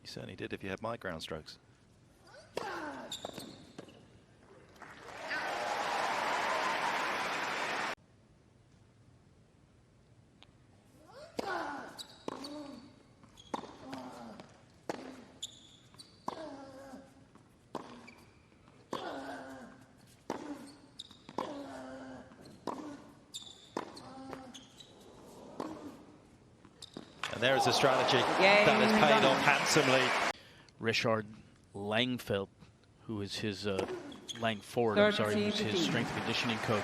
certainly did if you had my ground strokes. And there is a strategy that has paid off handsomely. Richard Langfeld, who is his Langford, I'm sorry, who's his strength and conditioning coach,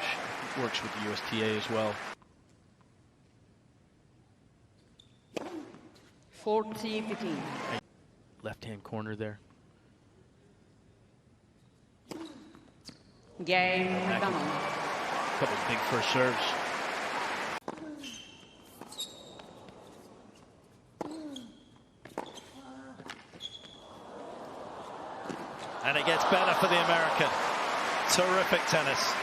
works with the USTA as well. 40-15. Left-hand corner there. Cain. Couple big first serves. And it gets better for the American. Terrific tennis.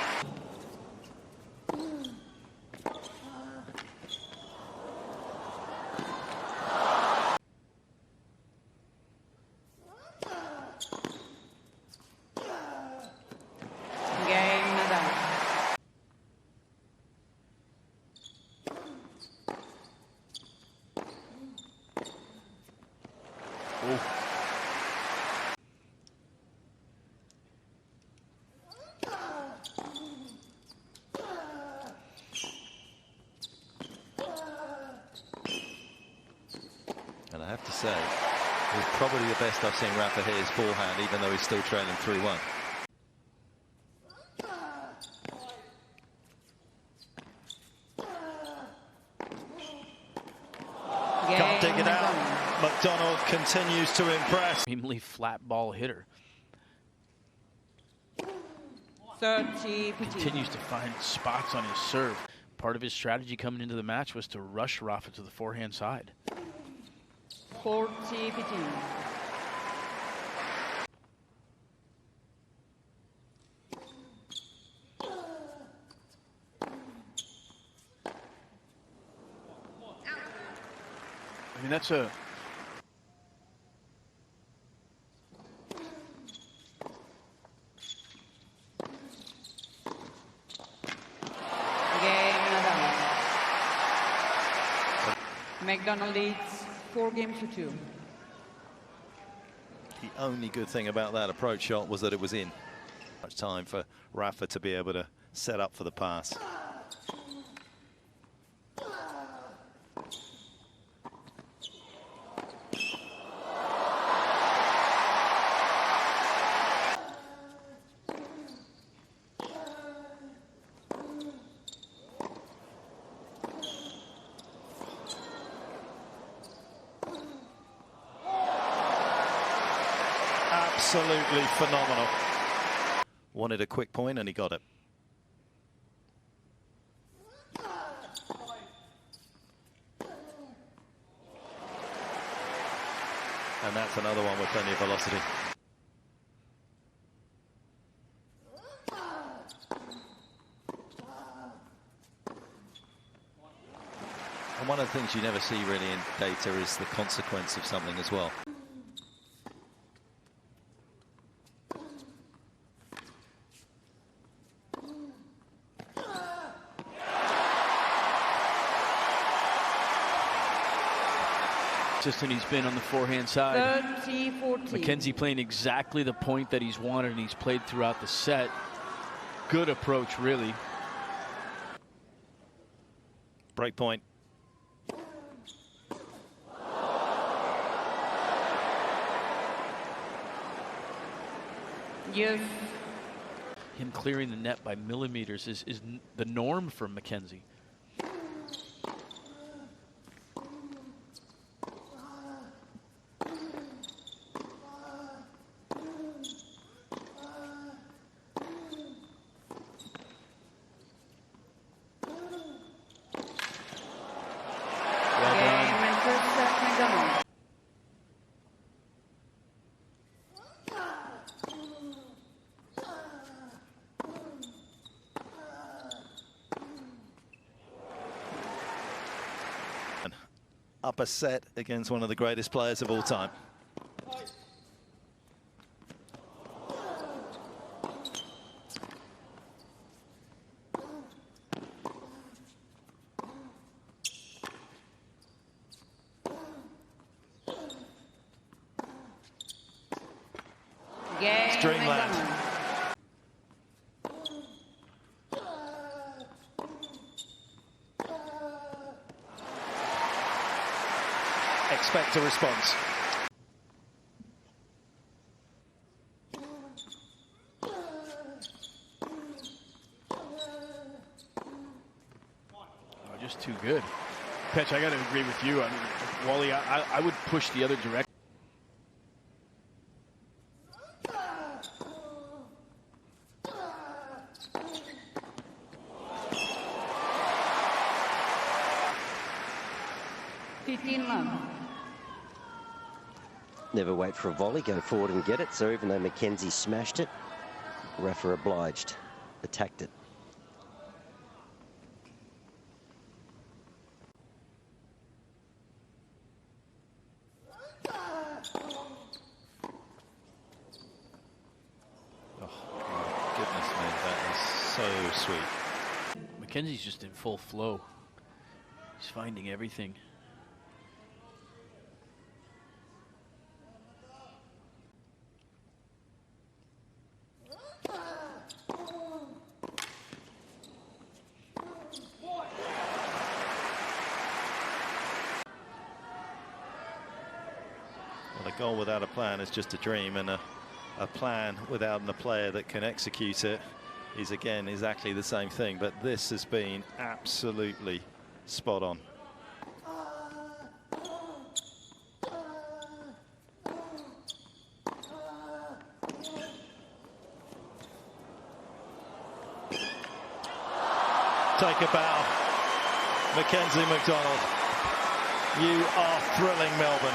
And I have to say, he's probably the best I've seen Rafa hit his forehand, even though he's still trailing 3-1. Can't dig it out. McDonald continues to impress. Extremely flat ball hitter. 30-15. Continues to find spots on his serve. Part of his strategy coming into the match was to rush Rafa to the forehand side. 40-15. I mean, that's a... McDonald leads 4-2. The only good thing about that approach shot was that it was in. Much time for Rafa to be able to set up for the pass. Absolutely phenomenal. Wanted a quick point and he got it. And that's another one with plenty of velocity. And one of the things you never see really in data is the consequence of something as well. Consistent he's been on the forehand side. 30-14. Mackenzie playing exactly the point that he's wanted and he's played throughout the set. Good approach, really. Break point. Yes. Him clearing the net by millimeters is the norm for Mackenzie. Up a set against one of the greatest players of all time. Cain, Dreamland. McDonald. Expect a response. Oh, just too good. Petch, I got to agree with you. I mean, Wally, I would push the other direction. Never wait for a volley, go forward and get it. So even though Mackenzie smashed it, Rafa obliged, attacked it. Oh, my goodness me, that is so sweet. Mackenzie's just in full flow. He's finding everything. Well, a goal without a plan is just a dream, and a plan without a player that can execute it is, again, exactly the same thing. But this has been absolutely spot on. Take a bow, Mackenzie McDonald. You are thrilling Melbourne.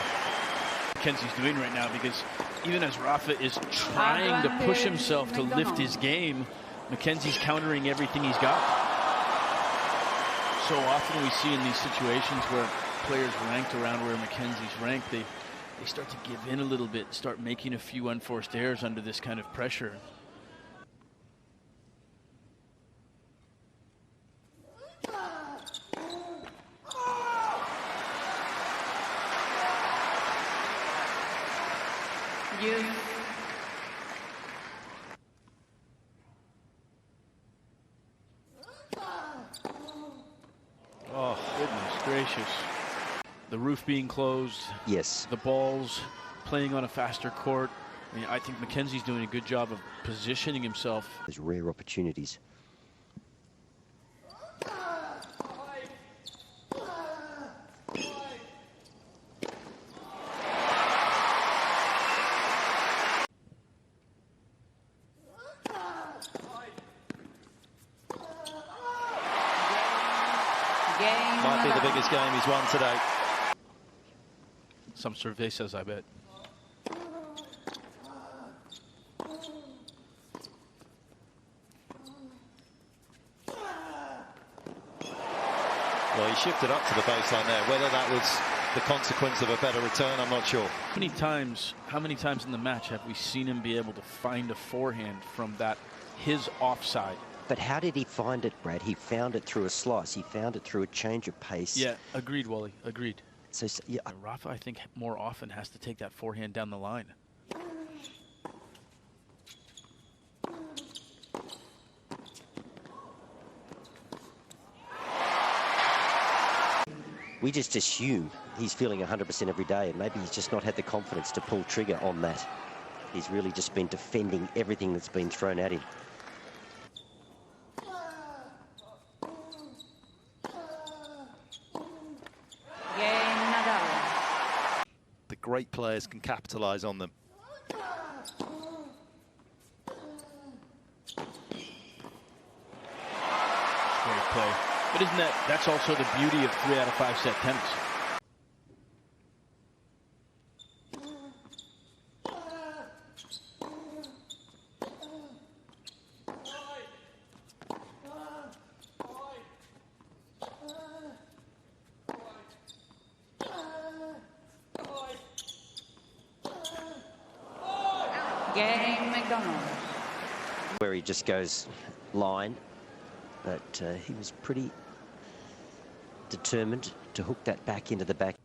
Mackenzie's doing right now, because even as Rafa is trying to push himself to lift his game, Mackenzie's countering everything he's got. So often we see in these situations where players ranked around where Mackenzie's ranked, they start to give in a little bit, start making a few unforced errors under this kind of pressure. Oh, Goodness gracious. The roof being closed. Yes. The balls playing on a faster court. I mean, I think Mackenzie's doing a good job of positioning himself. There's rare opportunities. might be the biggest game he's won today. Some survey says, I bet. Well, he shifted up to the baseline there. Whether that was the consequence of a better return, I'm not sure. How many times in the match have we seen him be able to find a forehand from his offside? But how did he find it, Brad? He found it through a slice. He found it through a change of pace. Yeah, agreed, Wally. Agreed. So yeah, Rafa, I think, more often has to take that forehand down the line. we just assume he's feeling 100% every day, and maybe he's just not had the confidence to pull trigger on that. He's really just been defending everything that's been thrown at him. Cain, Nadal. The great players can capitalize on them. Great play. But isn't that's also the beauty of 3 out of 5 set tennis? Cain McDonald. Where he just goes line, but he was pretty determined to hook that back into the back.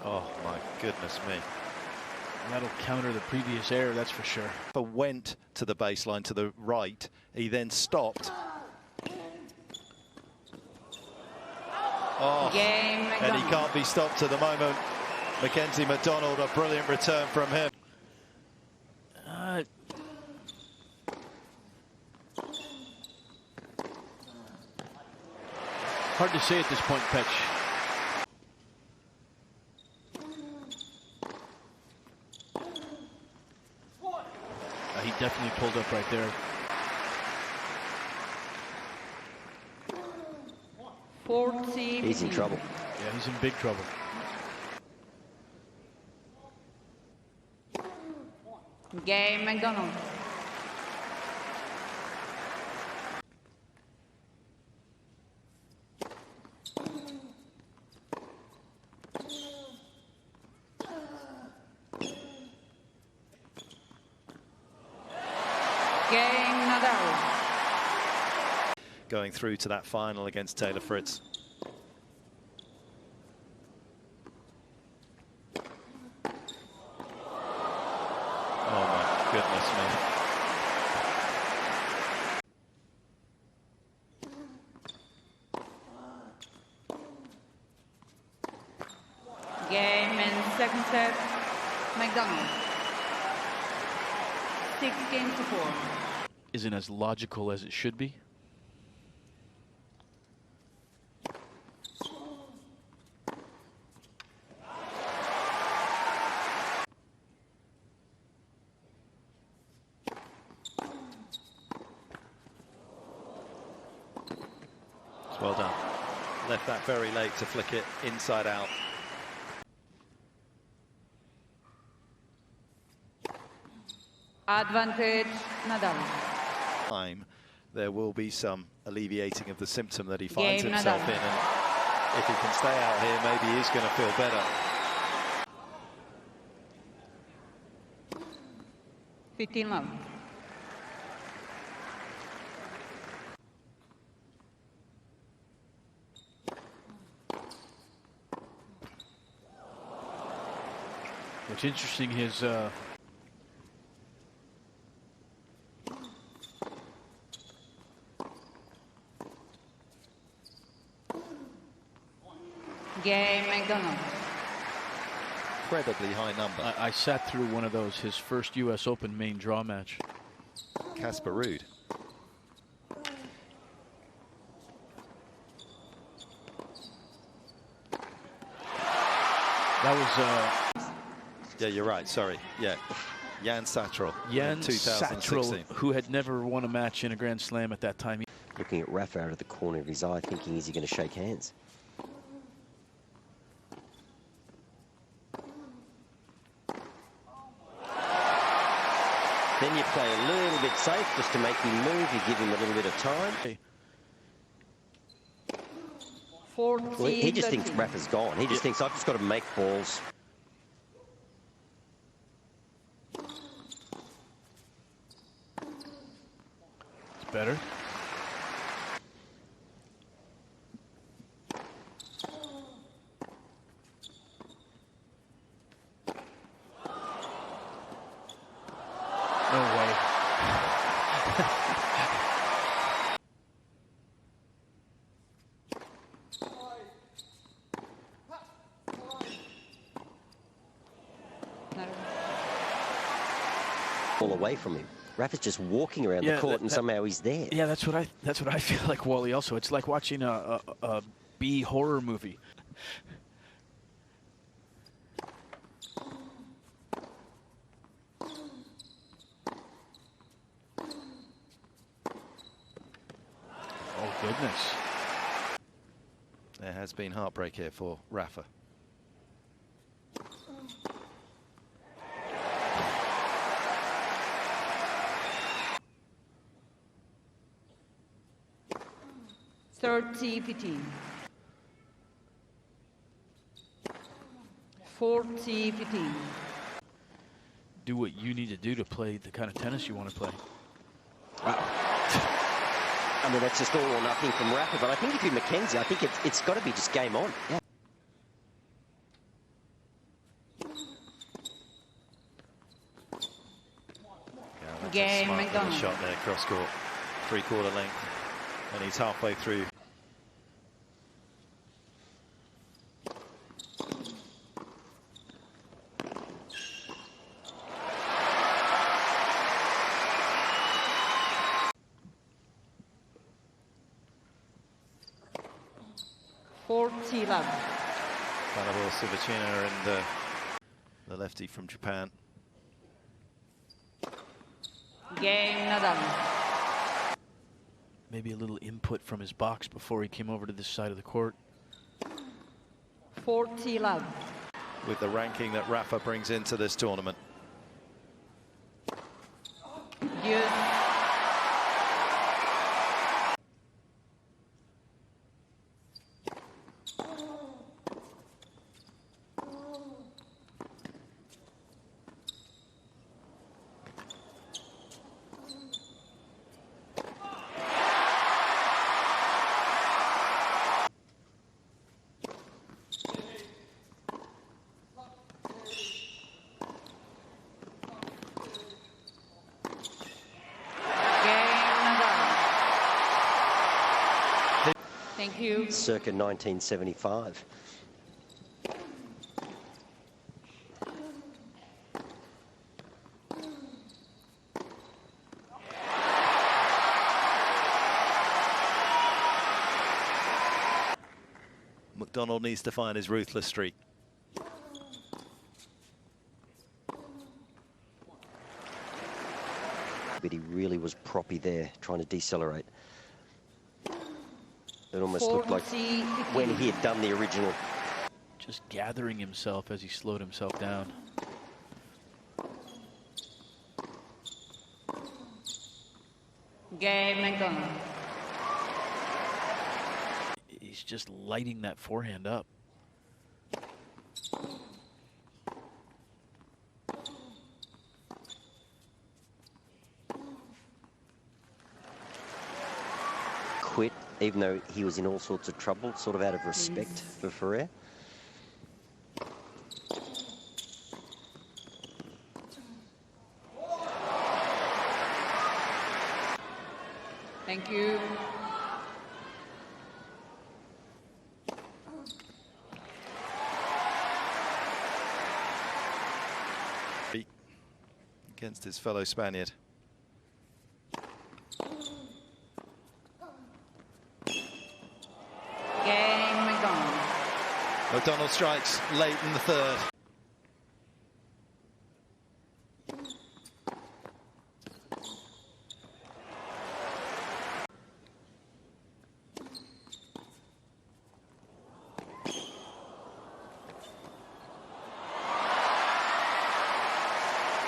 Oh my goodness me. That'll counter the previous error, that's for sure. But went to the baseline to the right. He then stopped. Oh, and he can't be stopped at the moment. Mackenzie McDonald, a brilliant return from him. Hard to say at this point, Petch. He definitely pulled up right there. 40. He's in trouble. Yeah, he's in big trouble. Cain McDonald. Cain Nadal. Going through to that final against Taylor Fritz. Oh my goodness me. Game in second set. McDonald. 6-4. Isn't as logical as it should be. Well done. Left that very late to flick it inside out. Advantage Nadal. Time, there will be some alleviating of the symptom that he finds Game himself Nadal. in, and if he can stay out here, maybe he is going to feel better. 15-love. What's interesting is Cain McDonald. Incredibly high number. I sat through one of those, his first U.S. Open main draw match. Casper Ruud. That was Yeah, you're right. Sorry. Yeah. Jan Satrel. Jan 2016. Satrel, who had never won a match in a Grand Slam at that time. Looking at Rafa out of the corner of his eye, thinking, is he going to shake hands? Then you play a little bit safe just to make him move. You give him a little bit of time. 40. Well, he just thinks Rafa's gone. He just thinks, I've just got to make balls. It's better. No way. All away from him. Rafa's just walking around the court and somehow he's there. Yeah, that's what I feel like, Wally. Also, it's like watching a B horror movie. Oh goodness. There has been heartbreak here for Rafa. 40-15. Do what you need to do to play the kind of tennis you want to play. I mean, that's just all or nothing from Rafa, but I think if you're Mackenzie, I think it's got to be just game on. Yeah. Game Smart little McDonald. shot there, cross court, 3/4 length, and he's halfway through. Hannibal Sivacina and the lefty from Japan. Game Nadal. Maybe a little input from his box before he came over to this side of the court. 40-love. With the ranking that Rafa brings into this tournament. Deuce. Thank you. Circa 1975. McDonald needs to find his ruthless streak. But he really was proppy there, trying to decelerate. It almost looked like when he had done the original. Just gathering himself as he slowed himself down. Game McDonald. He's just lighting that forehand up. Quit, even though he was in all sorts of trouble, sort of out of respect for Ferrer. Thank you. Against his fellow Spaniard. Game McDonald. McDonald strikes late in the third.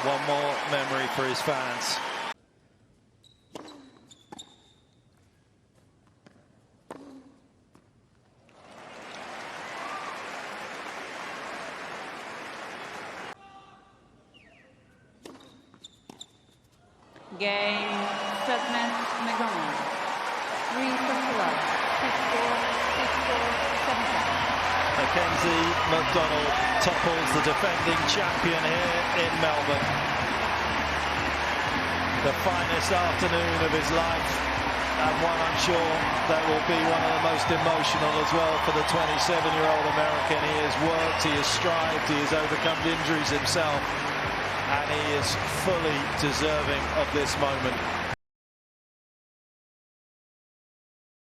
One more memory for his fans. Game Sedgman McDonald. 3-love. 6-4, 6-4, 7-7. Mackenzie McDonald topples the defending champion here in Melbourne. The finest afternoon of his life, and one I'm sure that will be one of the most emotional as well for the 27-year-old American. He has worked, he has strived, he has overcome injuries himself, and he is fully deserving of this moment.